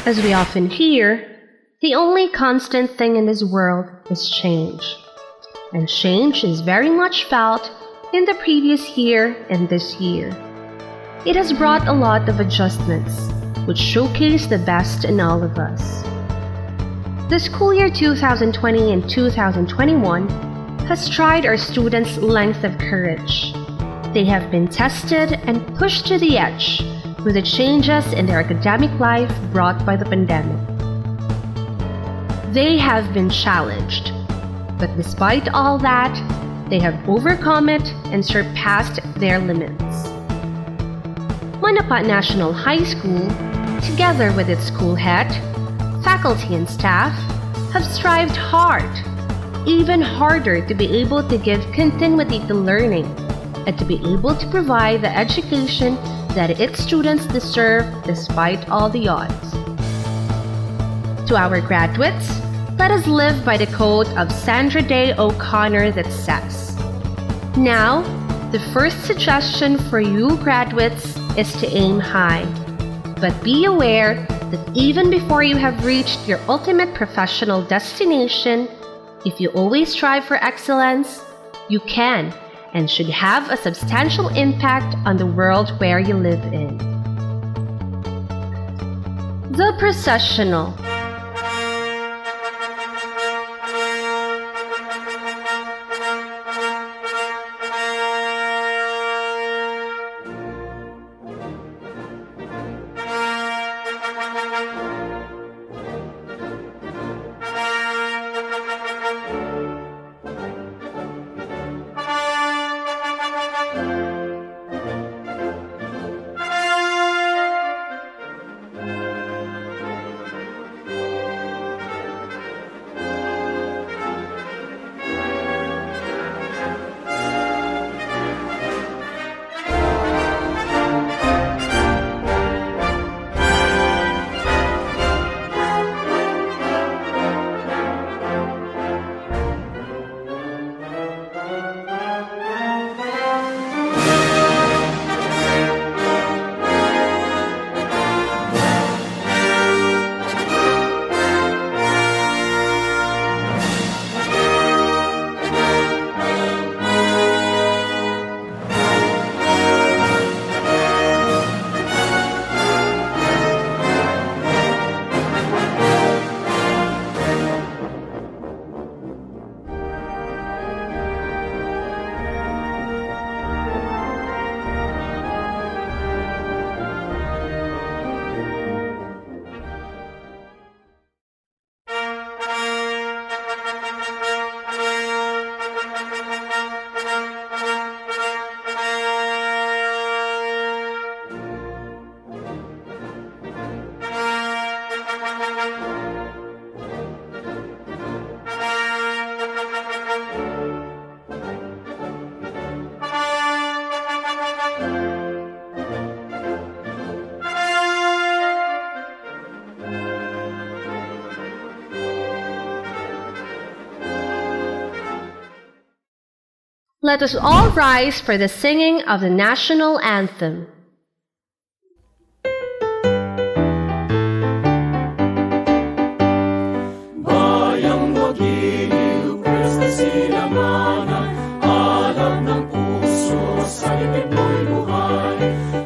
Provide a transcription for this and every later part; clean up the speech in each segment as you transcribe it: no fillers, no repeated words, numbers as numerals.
As we often hear, the only constant thing in this world is change. And change is very much felt in the previous year and this year. It has brought a lot of adjustments, which showcase the best in all of us. The school year 2020 and 2021 has tried our students' length of courage. They have been tested and pushed to the edge with the changes in their academic life brought by the pandemic. They have been challenged, but despite all that, they have overcome it and surpassed their limits. Manapa National High School, together with its school head, faculty and staff, have strived hard, even harder, to be able to give continuity to learning and to be able to provide the education that its students deserve despite all the odds. To our graduates, let us live by the quote of Sandra Day O'Connor that says, "Now, the first suggestion for you graduates is to aim high, but be aware that even before you have reached your ultimate professional destination, if you always strive for excellence, you can and should have a substantial impact on the world where you live in." The processional. Let us all rise for the singing of the national anthem. Bayang magiliw, pwesta silanganan, alam ng puso, sa libid mo'y buhay.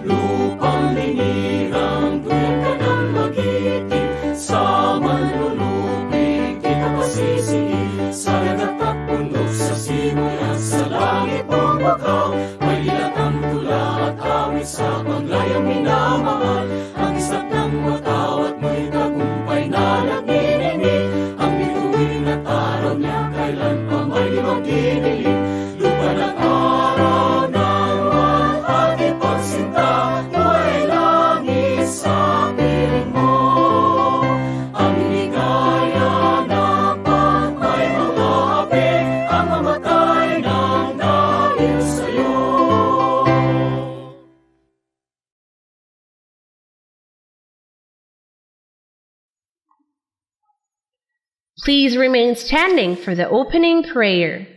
Lupang linirang, tuwing ka nang magiting, sa manlulupig, di ka pasisiin. Sa lagat at puno, sa simoy at sa langit mong bakaw, may ilatang tula at awit sa paglayang minamahal. Ang isat ng matawat mo'y tagumpay na nagniningning. Ang bituin at araw niya kailan pa may di magdidilim. Lupa ng araw ng mahagi pagsinta, tuwa'y langis sa piling mo. Ang hinigaya na pag may mga api, ang mamatay ng dahil sa'yo. Please remain standing for the opening prayer.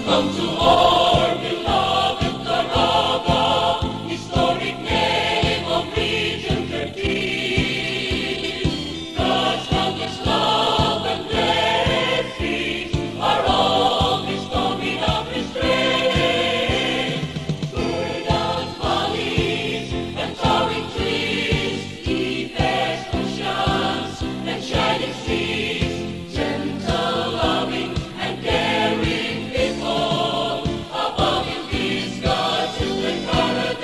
Come to our beloved Caraga, historic name of Region 13. God's boundless love and blessings are all bestowed without restraint. Verdant valleys and towering trees, deepest oceans and shining seas, gentle, loving, and caring people, above in these God's distant paradise.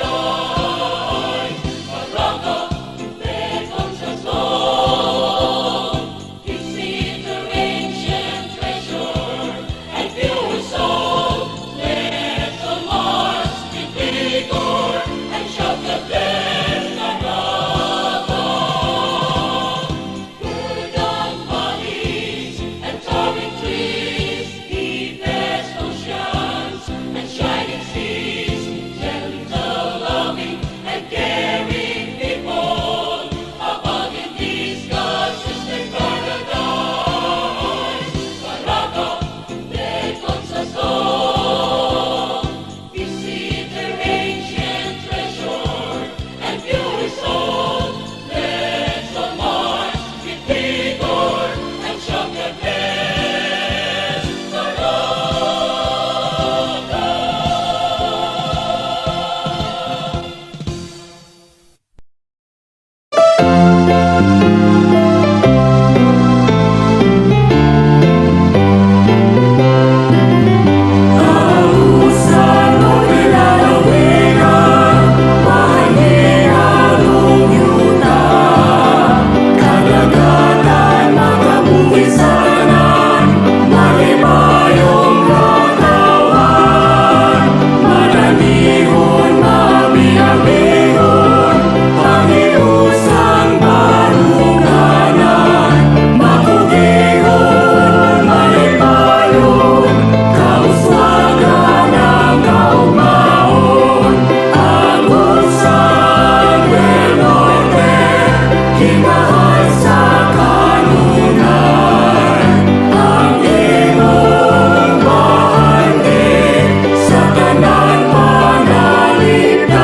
Caraga beckons us all. You see the ancient treasure and pure soul. Let the march be vigor and shout the blessed Caraga. Verdant valleys and towering trees, deepest oceans and shining seas, gentle, loving, and caring people, above in these God's distant paradise. Caraga beckons us all. Visit their ancient treasure and pure soul. Let's all march with vigor and shout the blessed Caraga. Kausan mo kilalawigan, mahinihadong yuta. Kadagatan mga buwisanan, malibayong katawan. Mananihon, mabiyabihon, Panginoosang barunganan. Makugihon, malipayon, kauswagan ang kaumahon. Agusan del Norte, himahal sa kanunay. Ang imong mahandin sa tanan panalipdan.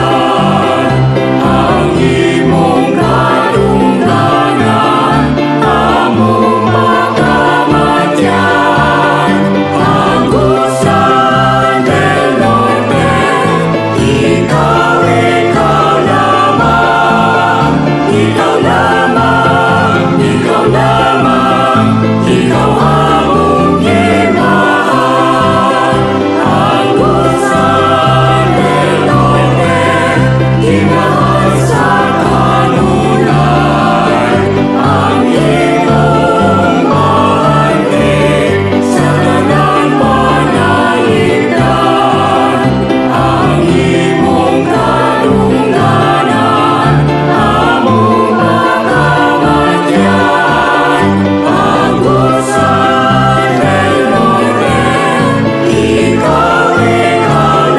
Ang imong kadungganan, among pagkamatyan. Agusan del Norte, ikaw lamang, ikaw lamang, ikaw lamang, ikaw among gimahal. Agusan del Norte, himahal sa kanunay. Ang imong mahandin sa tanan panalipdan. Ang imong kadungganan, among pagkamatyan. Agusan del Norte, ikaw lamang,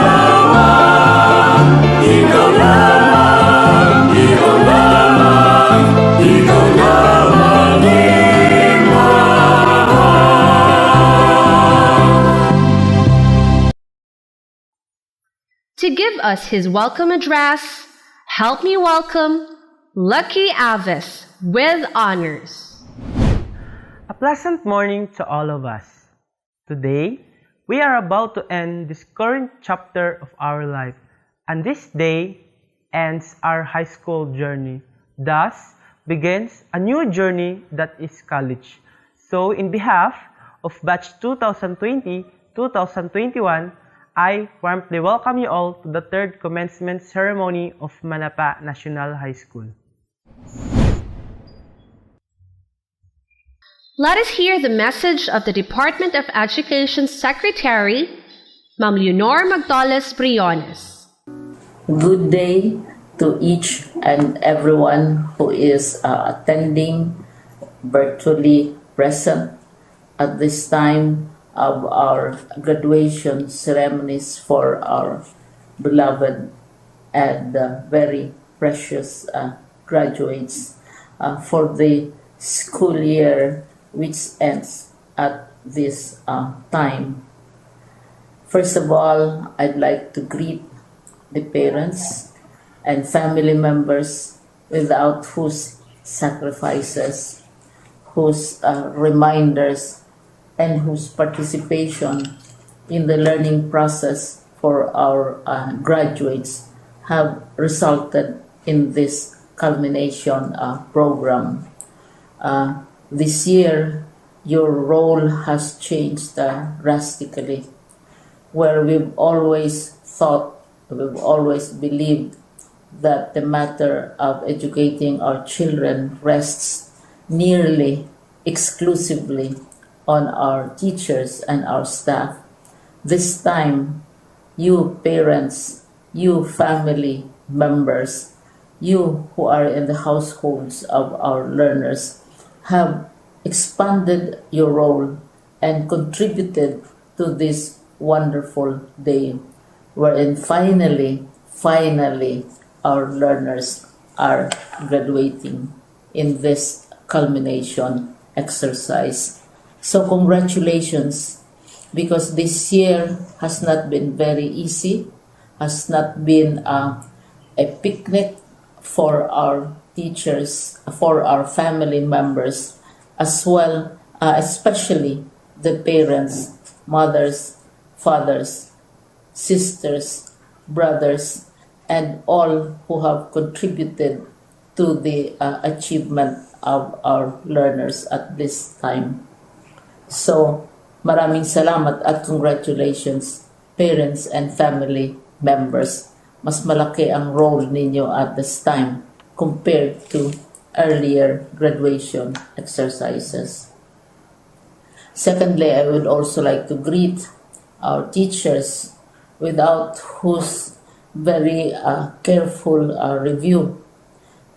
ikaw lamang, ikaw lamang, ikaw lamang To give us his welcome address, help me welcome Lucky Avis with honors. A pleasant morning to all of us. Today, we are about to end this current chapter of our life, and this day ends our high school journey. Thus, begins a new journey that is college. So, in behalf of batch 2020-2021, I warmly welcome you all to the third commencement ceremony of Manapa National High School. Let us hear the message of the Department of Education Secretary, Ma'am Leonor Magdales Briones. Good day to each and everyone who is attending virtually present at this time of our graduation ceremonies for our beloved and very precious graduates for the school year which ends at this time. First of all, I'd like to greet the parents and family members without whose sacrifices, whose reminders, and whose participation in the learning process for our graduates have resulted in this culmination program. This year, your role has changed drastically, where we've always believed that the matter of educating our children rests nearly exclusively on our teachers and our staff. This time, you parents, you family members, you who are in the households of our learners have expanded your role and contributed to this wonderful day wherein finally our learners are graduating in this culmination exercise. So congratulations, because this year has not been very easy, has not been a picnic for our teachers, for our family members, as well, especially the parents, mothers, fathers, sisters, brothers, and all who have contributed to the achievement of our learners at this time. So, maraming salamat at congratulations, parents and family members. Mas malaki ang role ninyo at this time compared to earlier graduation exercises. Secondly, I would also like to greet our teachers, without whose very careful review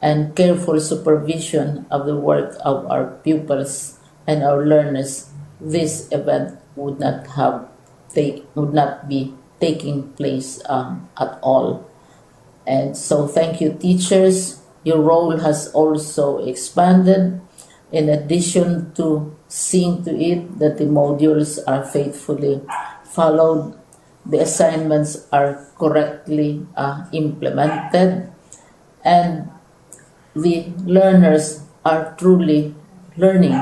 and careful supervision of the work of our pupils and our learners, this event would not be taking place at all. And so thank you, teachers. Your role has also expanded. In addition to seeing to it that the modules are faithfully followed, the assignments are correctly implemented, and the learners are truly learning.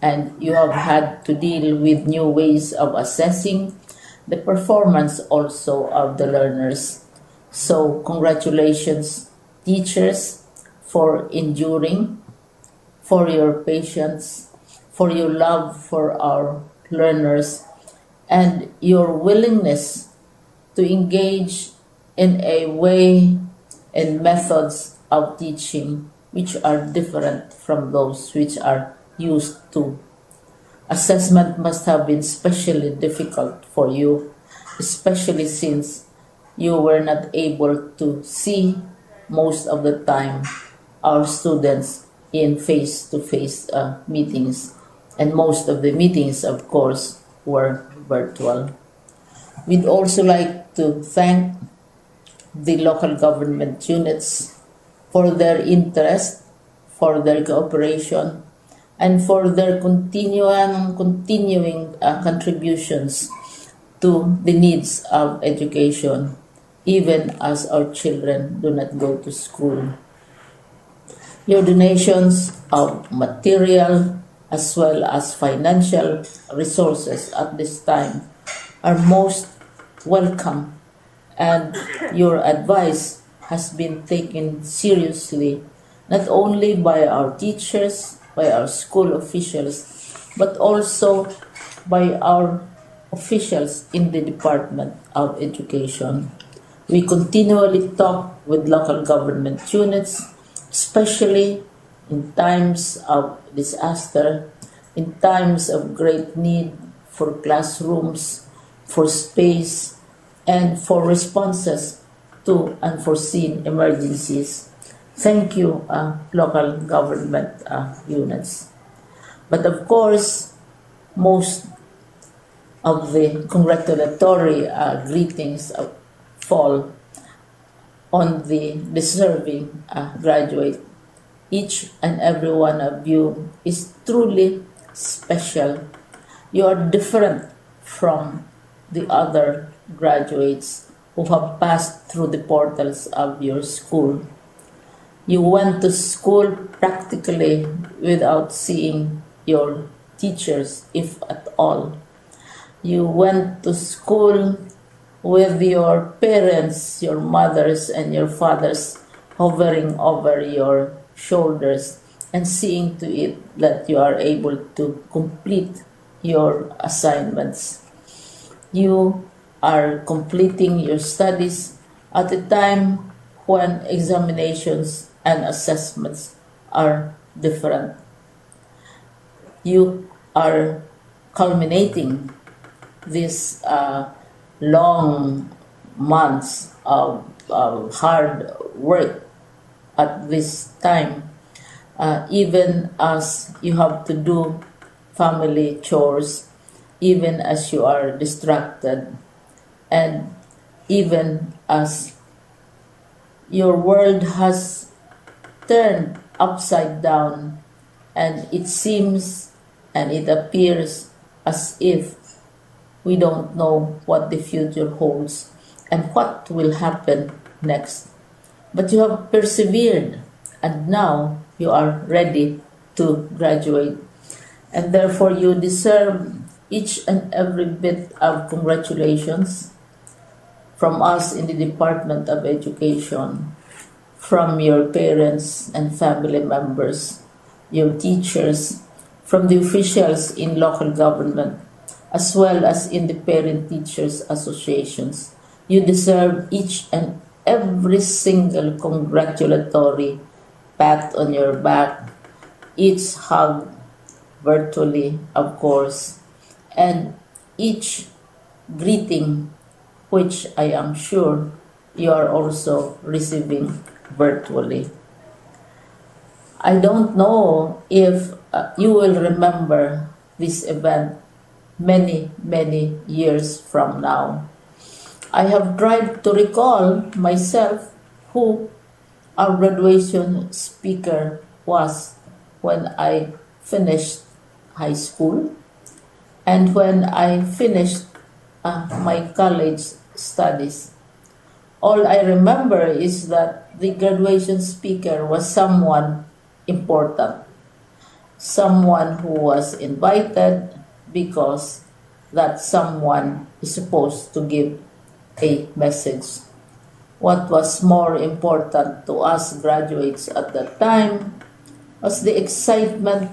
And you have had to deal with new ways of assessing the performance also of the learners. So congratulations, teachers, for enduring, for your patience, for your love for our learners, and your willingness to engage in a way and methods of teaching which are different from those which are used to. Assessment must have been especially difficult for you, especially since you were not able to see most of the time our students in face-to-face meetings, and most of the meetings, of course, were virtual. We'd also like to thank the local government units for their interest, for their cooperation, and for their continuing contributions to the needs of education, even as our children do not go to school. Your donations of material as well as financial resources at this time are most welcome, and your advice has been taken seriously not only by our teachers, by our school officials, but also by our officials in the Department of Education. We continually talk with local government units, especially in times of disaster, in times of great need for classrooms, for space, and for responses to unforeseen emergencies. Thank you, local government units. But of course, most of the congratulatory greetings fall on the deserving graduate. Each and every one of you is truly special. You are different from the other graduates who have passed through the portals of your school. You went to school practically without seeing your teachers, if at all. You went to school with your parents, your mothers, and your fathers hovering over your shoulders and seeing to it that you are able to complete your assignments. You are completing your studies at a time when examinations and assessments are different. You are culminating these long months of hard work at this time, even as you have to do family chores, even as you are distracted, and even as your world has turned upside down, and it seems and it appears as if we don't know what the future holds and what will happen next. But you have persevered, and now you are ready to graduate. And therefore, you deserve each and every bit of congratulations from us in the Department of Education, from your parents and family members, your teachers, from the officials in local government, as well as in the parent teachers associations. You deserve each and every single congratulatory pat on your back, each hug virtually, of course, and each greeting, which I am sure you are also receiving virtually. I don't know if you will remember this event many, many years from now. I have tried to recall myself who our graduation speaker was when I finished high school and when I finished my college studies. All I remember is that the graduation speaker was someone important, someone who was invited because that someone is supposed to give a message. What was more important to us graduates at that time was the excitement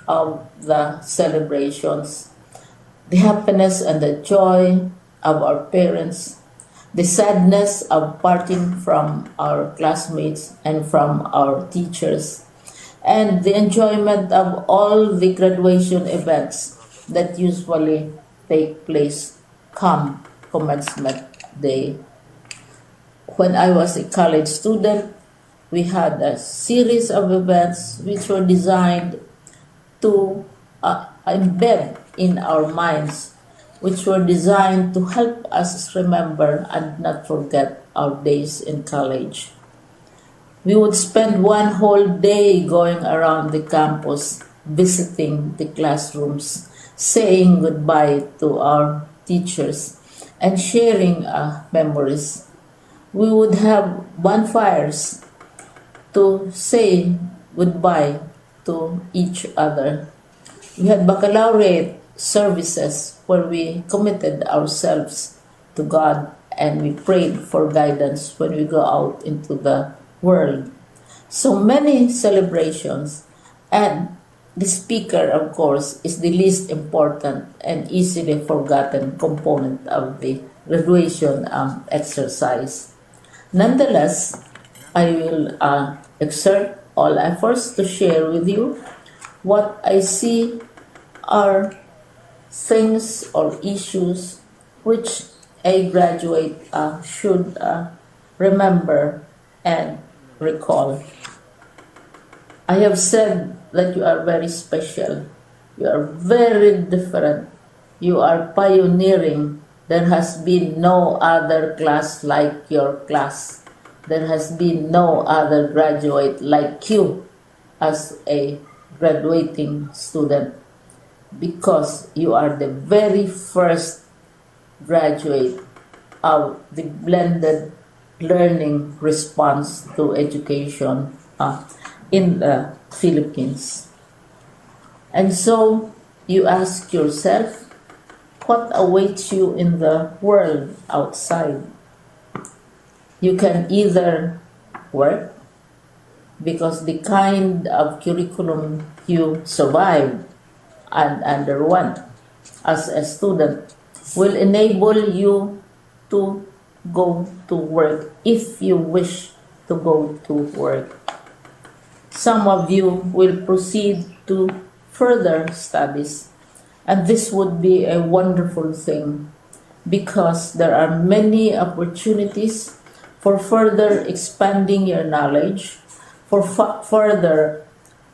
of the celebrations, the happiness and the joy of our parents, the sadness of parting from our classmates and from our teachers, and the enjoyment of all the graduation events that usually take place come commencement day. When I was a college student, we had a series of events which were designed to embed in our minds, which were designed to help us remember and not forget our days in college. We would spend one whole day going around the campus, visiting the classrooms, saying goodbye to our teachers, and sharing memories. We would have bonfires to say goodbye to each other. We had baccalaureate services where we committed ourselves to God and we prayed for guidance when we go out into the world. So many celebrations, and the speaker, of course, is the least important and easily forgotten component of the graduation exercise. Nonetheless, I will exert all efforts to share with you what I see are things or issues which a graduate should remember and recall. I have said that you are very special. You are very different. You are pioneering. There has been no other class like your class. There has been no other graduate like you as a graduating student, because you are the very first graduate of the blended learning response to education in the Philippines. And so you ask yourself, what awaits you in the world outside? You can either work, because the kind of curriculum you survived and underwent as a student will enable you to go to work if you wish to go to work. Some of you will proceed to further studies, and this would be a wonderful thing because there are many opportunities for further expanding your knowledge, for further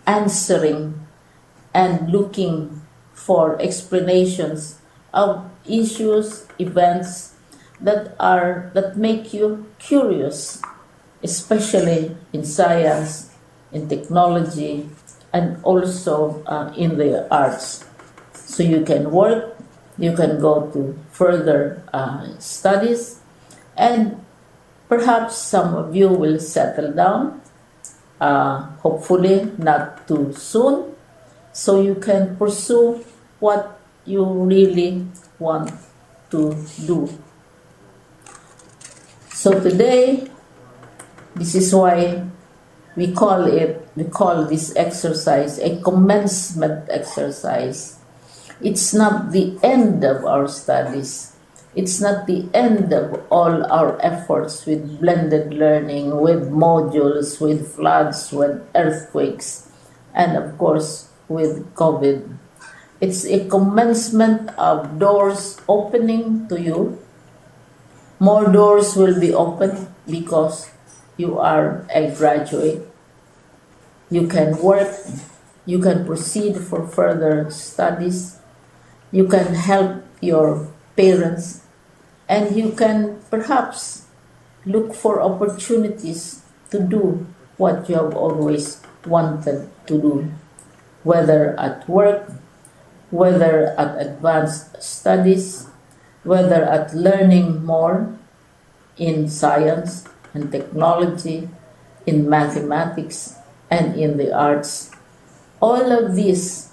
answering and looking for explanations of issues, events that make you curious, especially in science, in technology, and also in the arts. So you can work, you can go to further studies, and perhaps some of you will settle down, hopefully not too soon, so you can pursue what you really want to do. So today, this is why we call this exercise a commencement exercise. It's not the end of our studies. It's not the end of all our efforts with blended learning, with modules, with floods, with earthquakes, and of course with COVID. It's a commencement of doors opening to you. More doors will be opened because you are a graduate. You can work, you can proceed for further studies, you can help your parents, and you can perhaps look for opportunities to do what you have always wanted to do, whether at work, whether at advanced studies, whether at learning more in science and technology, in mathematics, and in the arts. All of these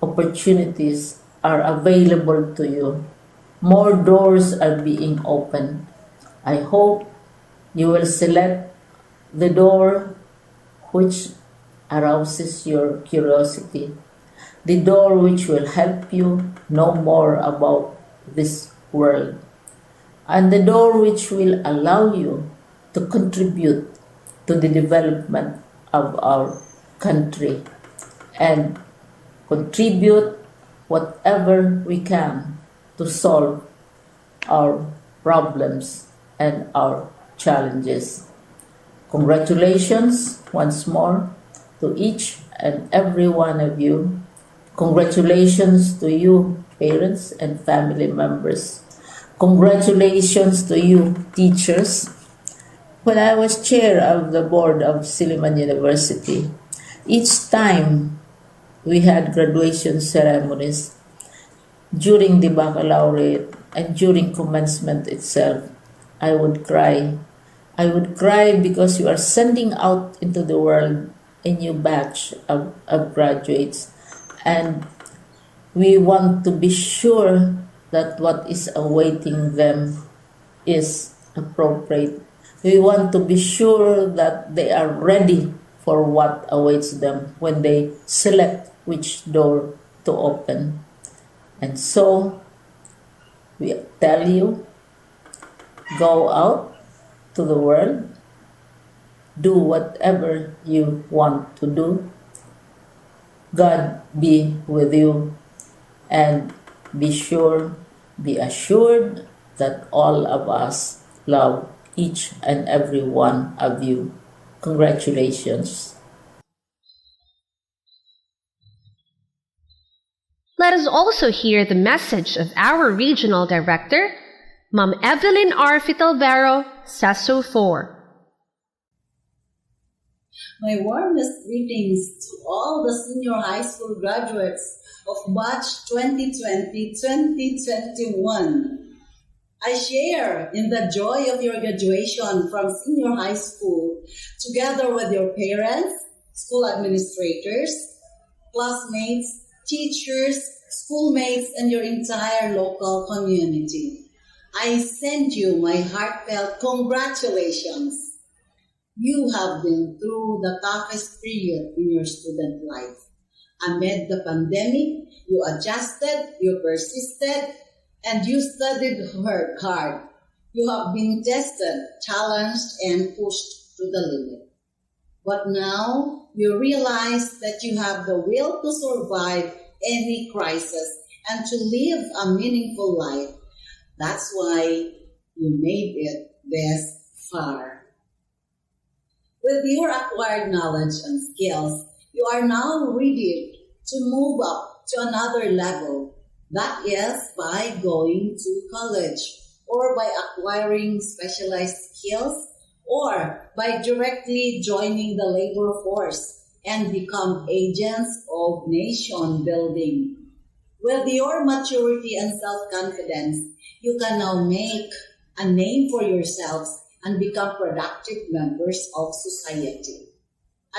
opportunities are available to you. More doors are being opened. I hope you will select the door which arouses your curiosity, the door which will help you know more about this world, and the door which will allow you to contribute to the development of our country and contribute whatever we can to solve our problems and our challenges. Congratulations once more to each and every one of you. Congratulations to you, parents and family members. Congratulations to you, teachers. When I was chair of the board of Silliman University, each time we had graduation ceremonies, during the baccalaureate and during commencement itself, I would cry. I would cry because you are sending out into the world a new batch of graduates, and we want to be sure that what is awaiting them is appropriate. We want to be sure that they are ready for what awaits them when they select which door to open. And so we tell you, go out to the world, do whatever you want to do. God be with you, and be assured that all of us love each and every one of you. Congratulations. Let us also hear the message of our Regional Director, Ma'am Evelyn R. Fitalvero, SESO 4. My warmest greetings to all the senior high school graduates of batch 2020-2021. I share in the joy of your graduation from senior high school together with your parents, school administrators, classmates, teachers, schoolmates, and your entire local community. I send you my heartfelt congratulations. You have been through the toughest period in your student life. Amid the pandemic, you adjusted, you persisted, and you studied hard. You have been tested, challenged, and pushed to the limit. But now you realize that you have the will to survive any crisis and to live a meaningful life. That's why you made it this far. With your acquired knowledge and skills, you are now ready to move up to another level. That is by going to college or by acquiring specialized skills or by directly joining the labor force and become agents of nation building. With your maturity and self-confidence, you can now make a name for yourselves and become productive members of society.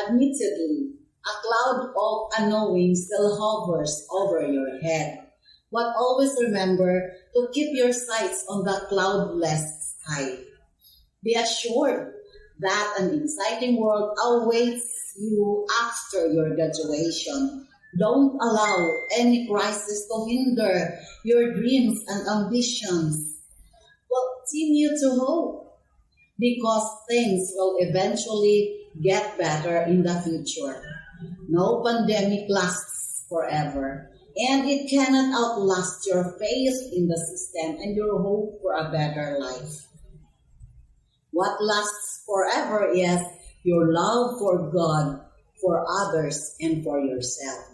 Admittedly, a cloud of unknowing still hovers over your head. But always remember to keep your sights on the cloudless sky. Be assured that an exciting world awaits you after your graduation. Don't allow any crisis to hinder your dreams and ambitions. Continue to hope because things will eventually get better in the future. No pandemic lasts forever, and it cannot outlast your faith in the system and your hope for a better life. What lasts forever is your love for God, for others, and for yourself.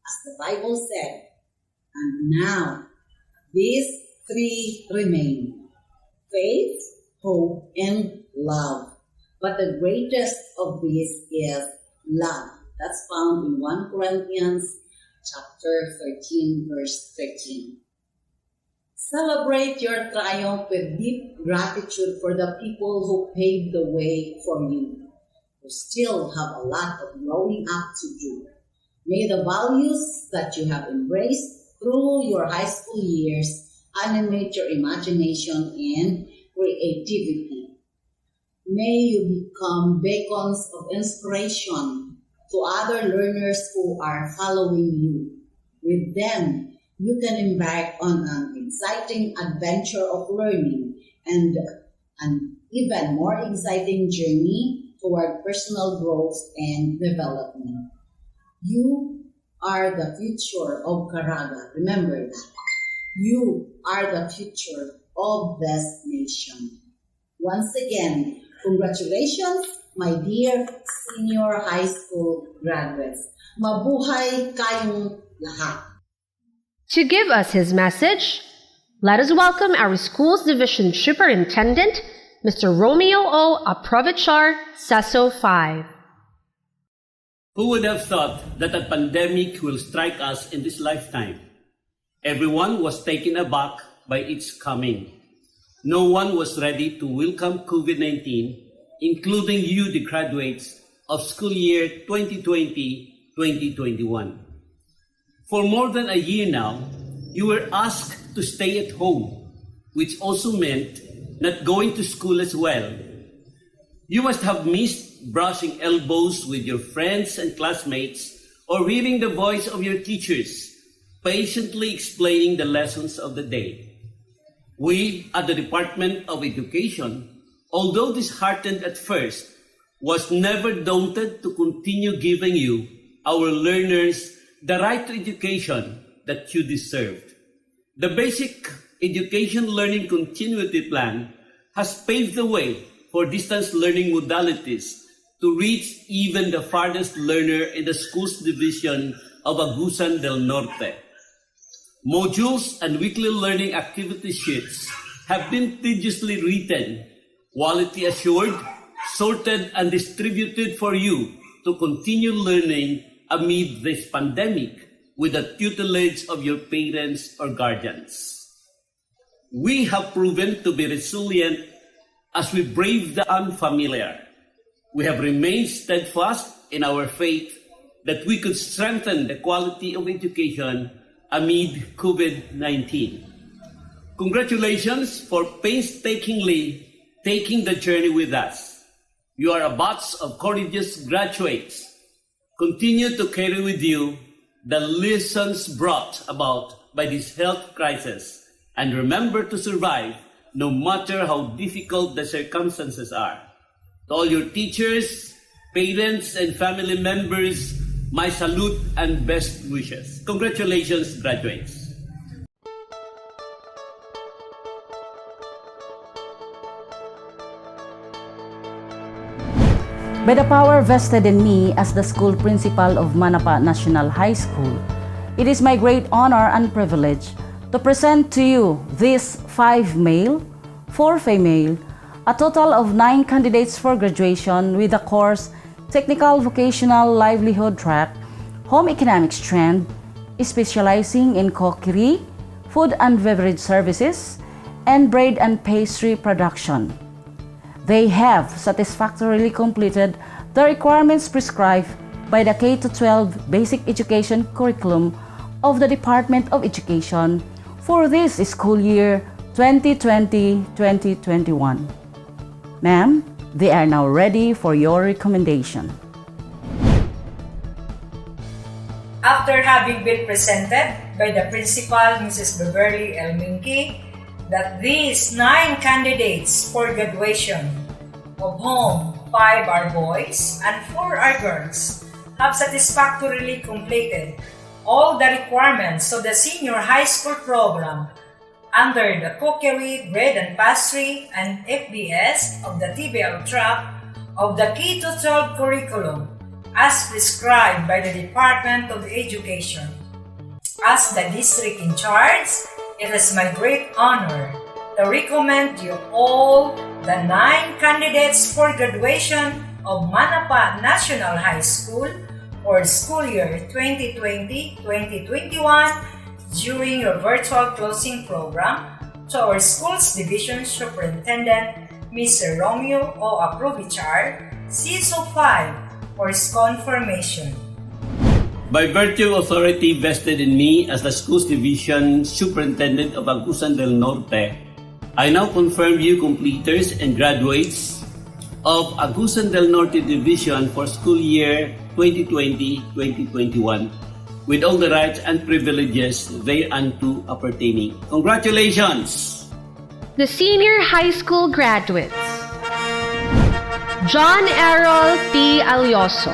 As the Bible said, and now these three remain: faith, hope, and love. But the greatest of these is love. That's found in 1 Corinthians chapter 13, verse 13. Celebrate your triumph with deep gratitude for the people who paved the way for you, who still have a lot of growing up to do. May the values that you have embraced through your high school years animate your imagination and creativity. May you become beacons of inspiration to other learners who are following you. With them, you can embark on an exciting adventure of learning and an even more exciting journey toward personal growth and development. You are the future of Caraga. Remember that. You are the future of this nation. Once again, congratulations, my dear senior high school graduates. Mabuhay kayong lahat. To give us his message, let us welcome our school's division superintendent, Mr. Romeo O. Aprovichar, Saso 5. Who would have thought that a pandemic will strike us in this lifetime? Everyone was taken aback by its coming. No one was ready to welcome COVID-19, including you, the graduates of school year 2020-2021. For more than a year now, you were asked to stay at home, which also meant not going to school as well. You must have missed brushing elbows with your friends and classmates or hearing the voice of your teachers, patiently explaining the lessons of the day. We at the Department of Education, although disheartened at first, was never daunted to continue giving you, our learners, the right to education that you deserved. The Basic Education Learning Continuity Plan has paved the way for distance learning modalities to reach even the farthest learner in the school's division of Agusan del Norte. Modules and weekly learning activity sheets have been tediously written, quality assured, sorted, and distributed for you to continue learning amid this pandemic with the tutelage of your parents or guardians. We have proven to be resilient as we brave the unfamiliar. We have remained steadfast in our faith that we could strengthen the quality of education amid COVID-19. Congratulations for painstakingly taking the journey with us. You are a batch of courageous graduates. Continue to carry with you the lessons brought about by this health crisis, and remember to survive no matter how difficult the circumstances are. To all your teachers, parents, and family members, my salute and best wishes. Congratulations, graduates. By the power vested in me as the school principal of Manapa National High School, it is my great honor and privilege to present to you these 5 male, 4 female, a total of 9 candidates for graduation with the course Technical Vocational Livelihood Track, Home Economics Trend, specializing in cookery, food and beverage services, and bread and pastry production. They have satisfactorily completed the requirements prescribed by the K-12 Basic Education Curriculum of the Department of Education for this school year 2020-2021. Ma'am, they are now ready for your recommendation. After having been presented by the principal, Mrs. Beverly L. Minky, that these 9 candidates for graduation, of whom 5 are boys and 4 are girls, have satisfactorily completed all the requirements of the senior high school program under the cookery, bread and pastry, and FBS of the TBL track of the K-12 curriculum as prescribed by the Department of Education. As the district in charge, it is my great honor to recommend you all the 9 candidates for graduation of Manapa National High School for school year 2020-2021 during your virtual closing program to our school's division superintendent, Mr. Romeo O. Aprovichar, CISO 5, for his confirmation. By virtue of authority vested in me as the school's division superintendent of Agusan del Norte, I now confirm you completers and graduates of Agusan del Norte Division for school year 2020-2021 with all the rights and privileges thereunto appertaining. Congratulations! The senior high school graduates: John Errol P. Alioso,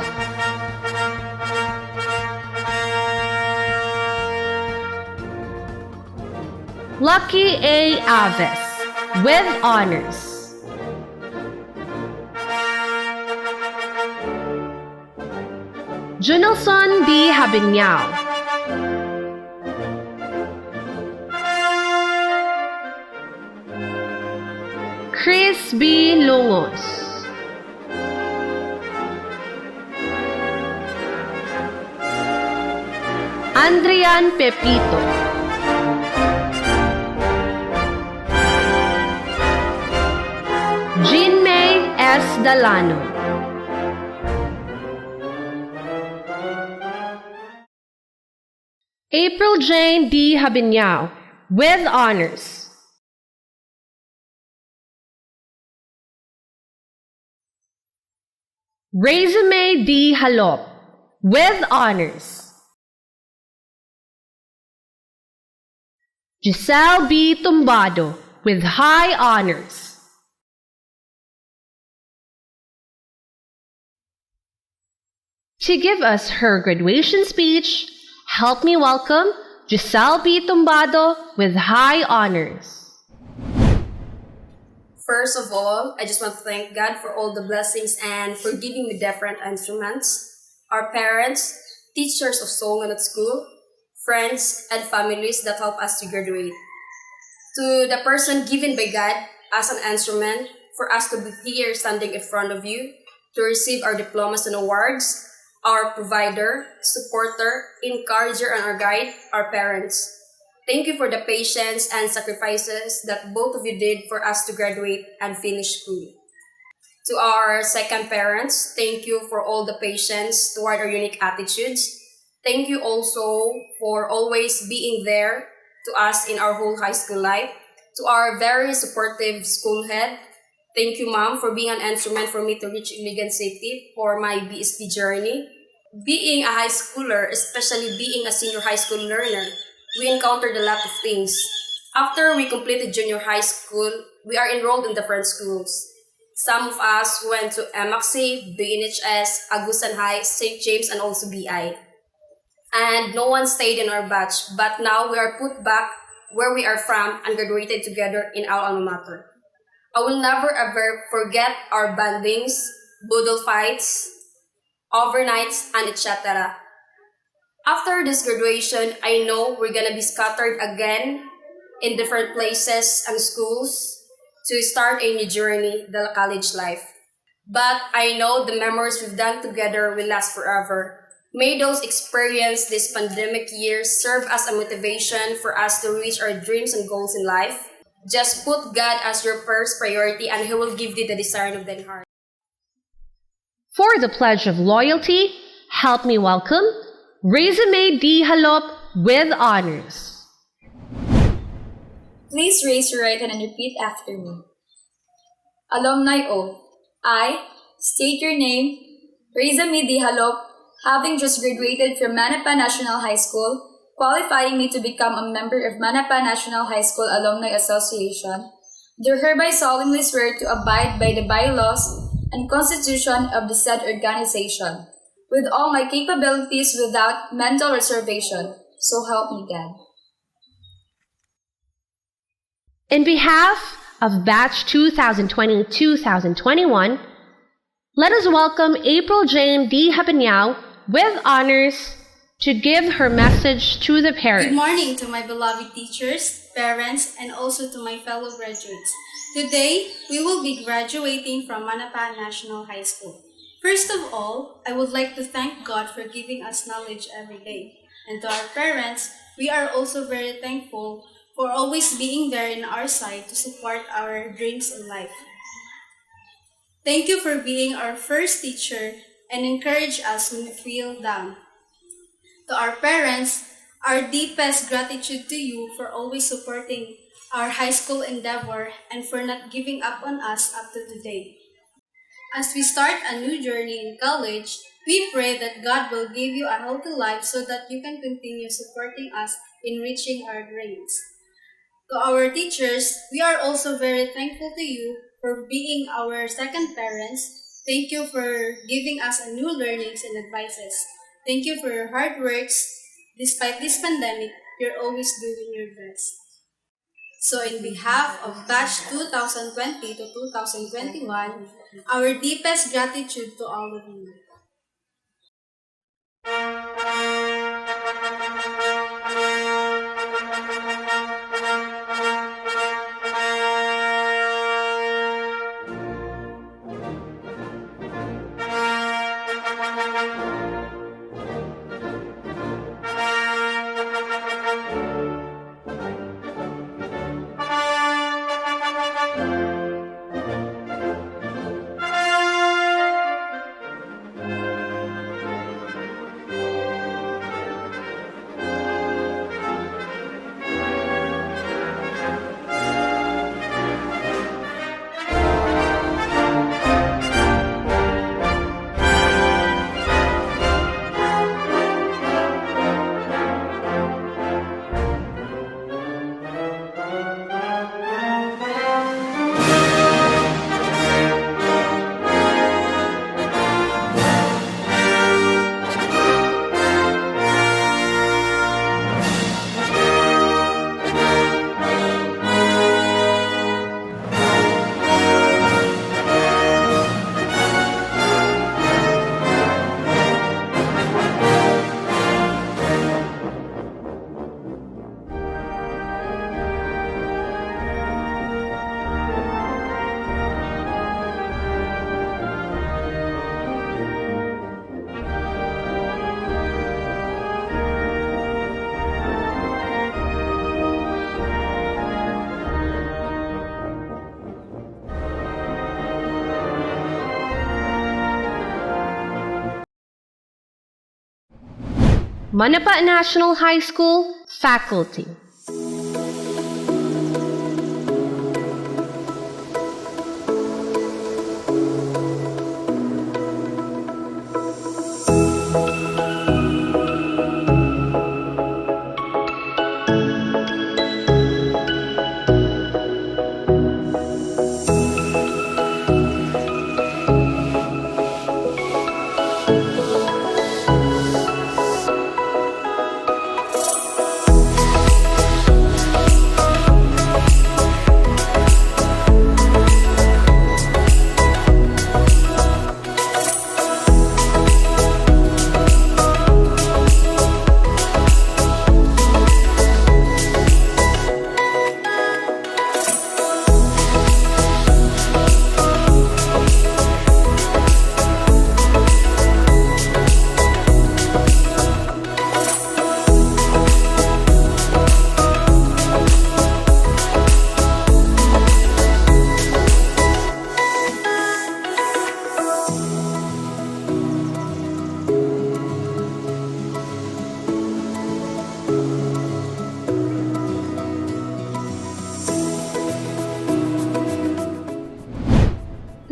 Lucky A. Aves, with honors. Junelson B. Habinyao, Chris B. Lungos, Andrian Pepito, Jinmay S. Dalano, April Jane D. Habinyao, with honors. Resume D. Halop, with honors. Giselle B. Tumbado, with high honors. To give us her graduation speech, help me welcome Giselle B. Tumbado with high honors. First of all, I just want to thank God for all the blessings and for giving me different instruments, our parents, teachers of song at school, friends, and families that help us to graduate. To the person given by God as an instrument for us to be here standing in front of you to receive our diplomas and awards, our provider, supporter, encourager, and our guide, our parents. Thank you for the patience and sacrifices that both of you did for us to graduate and finish school. To our second parents, thank you for all the patience toward our unique attitudes. Thank you also for always being there to us in our whole high school life. To our very supportive school head, thank you, Mom, for being an instrument for me to reach elegant safety for my BSP journey. Being a high schooler, especially being a senior high school learner, we encountered a lot of things. After we completed junior high school, we are enrolled in different schools. Some of us went to MXC, NHS, Agusan High, St. James, and also BI. And no one stayed in our batch, but now we are put back where we are from and graduated together in our alma mater. I will never ever forget our bandings, boodle fights, overnights, and etc. After this graduation, I know we're gonna be scattered again in different places and schools to start a new journey, the college life. But I know the memories we've done together will last forever. May those experiences this pandemic year serve as a motivation for us to reach our dreams and goals in life. Just put God as your first priority and He will give you the desire of thine heart. For the Pledge of Loyalty, help me welcome Resume D. Halop with honors. Please raise your right hand and repeat after me. Alumni oath. I state your name, Resume D. Halop, having just graduated from Manapa National High School, qualifying me to become a member of Manapa National High School Alumni Association, do hereby solemnly swear to abide by the bylaws and constitution of the said organization, with all my capabilities without mental reservation. So help me God. In behalf of Batch 2020-2021, let us welcome April Jane D. Habenyao with honors to give her message to the parents. Good morning to my beloved teachers, parents, and also to my fellow graduates. Today, we will be graduating from Manapa National High School. First of all, I would like to thank God for giving us knowledge every day. And to our parents, we are also very thankful for always being there in our side to support our dreams in life. Thank you for being our first teacher and encourage us when we feel down. To our parents, our deepest gratitude to you for always supporting our high school endeavor and for not giving up on us up to today. As we start a new journey in college, we pray that God will give you a healthy life so that you can continue supporting us in reaching our dreams. To our teachers, we are also very thankful to you for being our second parents. Thank you for giving us a new learnings and advices. Thank you for your hard works. Despite this pandemic, you're always doing your best. So in behalf of Batch 2020 to 2021, our deepest gratitude to all of you. Manapa National High School faculty.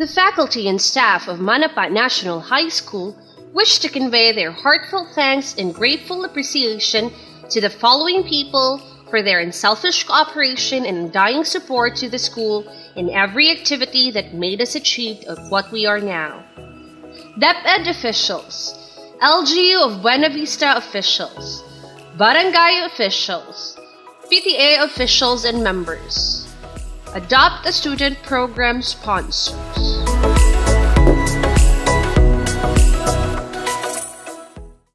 The faculty and staff of Manapa National High School wish to convey their heartfelt thanks and grateful appreciation to the following people for their unselfish cooperation and undying support to the school in every activity that made us achieve of what we are now. DepEd officials, LGU of Buena Vista officials, barangay officials, PTA officials and members, Adopt a Student program sponsors.